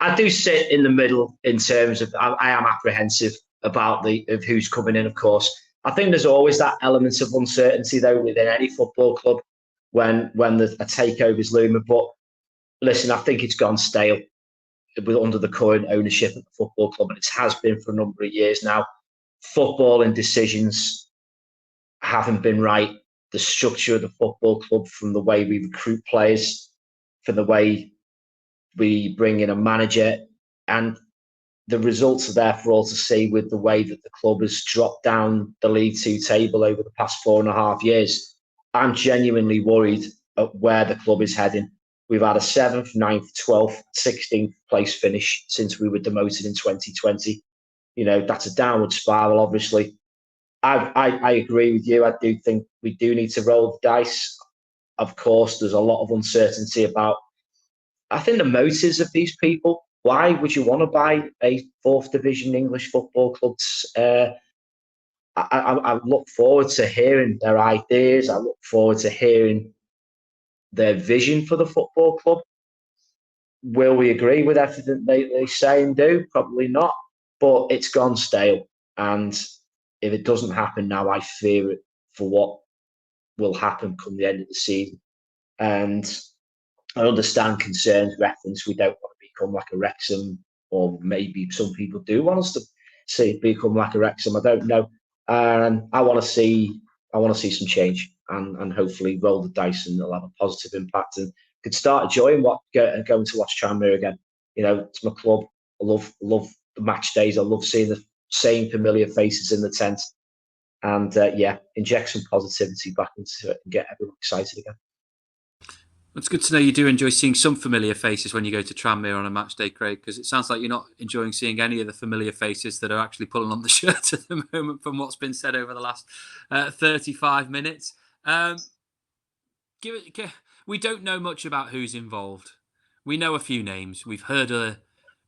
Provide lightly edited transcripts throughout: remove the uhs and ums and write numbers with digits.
I do sit in the middle in terms of I am apprehensive about of who's coming in. Of course, I think there's always that element of uncertainty though within any football club when a takeover is looming. But listen, I think it's gone stale under the current ownership of the football club, and it has been for a number of years now. Footballing decisions haven't been right. The structure of the football club, from the way we recruit players, from the way we bring in a manager, and the results are there for all to see with the way that the club has dropped down the League Two table over the past 4.5 years. I'm genuinely worried at where the club is heading. We've had a 7th, 9th, 12th, 16th place finish since we were demoted in 2020. That's a downward spiral, obviously. I agree with you. I do think we do need to roll the dice. Of course, there's a lot of uncertainty about, I think, the motives of these people. Why would you want to buy a fourth division English football club? I look forward to hearing their ideas. I look forward to hearing their vision for the football club. Will we agree with everything they say and do? Probably not. But it's gone stale. And if it doesn't happen now, I fear it for what will happen come the end of the season. And I understand concerns reference we don't want to become like a Wrexham, or maybe some people do want us to see become like a Wrexham. I don't know. I want to see some change and hopefully roll the dice, and it'll have a positive impact and could start enjoying going to watch Tranmere again. It's my club. I love the match days. I love seeing the same familiar faces in the tent, and inject some positivity back into it and get everyone excited again. It's good to know you do enjoy seeing some familiar faces when you go to Tranmere on a match day, Craig, because it sounds like you're not enjoying seeing any of the familiar faces that are actually pulling on the shirt at the moment from what's been said over the last 35 minutes. We don't know much about who's involved. We know a few names. We've heard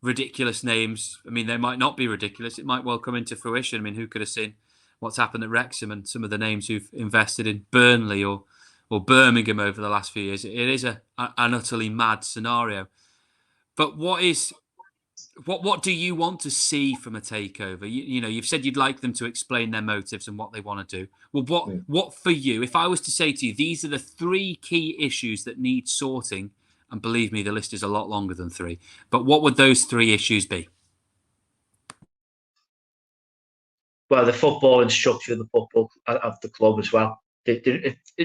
ridiculous names. I mean, they might not be ridiculous. It might well come into fruition. I mean, who could have seen what's happened at Wrexham and some of the names who've invested in Burnley or Birmingham over the last few years? It is an utterly mad scenario. But what do you want to see from a takeover? You've said you'd like them to explain their motives and what they want to do. Well, what for you? If I was to say to you, these are the 3 key issues that need sorting, and believe me, the list is a lot longer than 3. But what would those 3 issues be? Well, the football and structure of the club as well.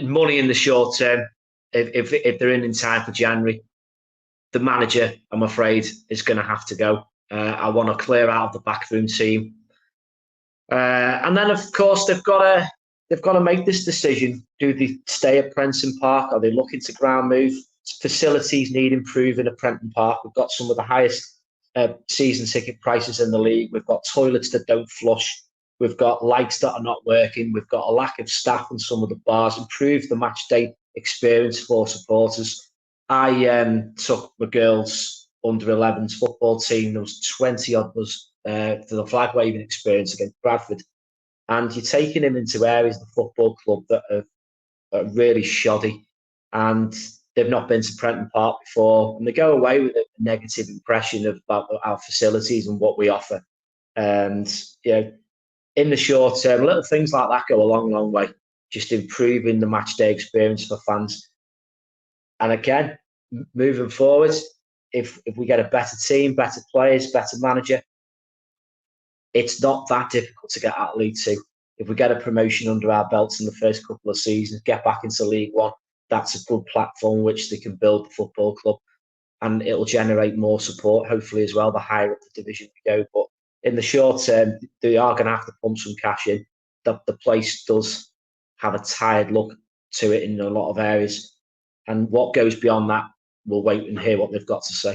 Money in the short term. If they're in time for January, the manager, I'm afraid, is going to have to go. I want to clear out of the backroom team, and then of course they've got to make this decision. Do they stay at Prenton Park? Are they looking to ground move? Facilities need improving at Prenton Park. We've got some of the highest season ticket prices in the league. We've got toilets that don't flush. We've got lights that are not working. We've got a lack of staff in some of the bars. Improve the match day experience for supporters. I took the girls under 11s football team. There was 20 of us to the flag waving experience against Bradford, and you're taking them into areas of the football club that are really shoddy, and they've not been to Prenton Park before, and they go away with a negative impression about our facilities and what we offer. And in the short term, little things like that go a long, long way. Just improving the match day experience for fans. And again, moving forward, if we get a better team, better players, better manager, it's not that difficult to get out of League Two. If we get a promotion under our belts in the first couple of seasons, get back into League One, that's a good platform which they can build the football club, and it'll generate more support, hopefully, as well, the higher up the division we go. But in the short term, they are going to have to pump some cash in. The place does have a tired look to it in a lot of areas. And what goes beyond that, we'll wait and hear what they've got to say.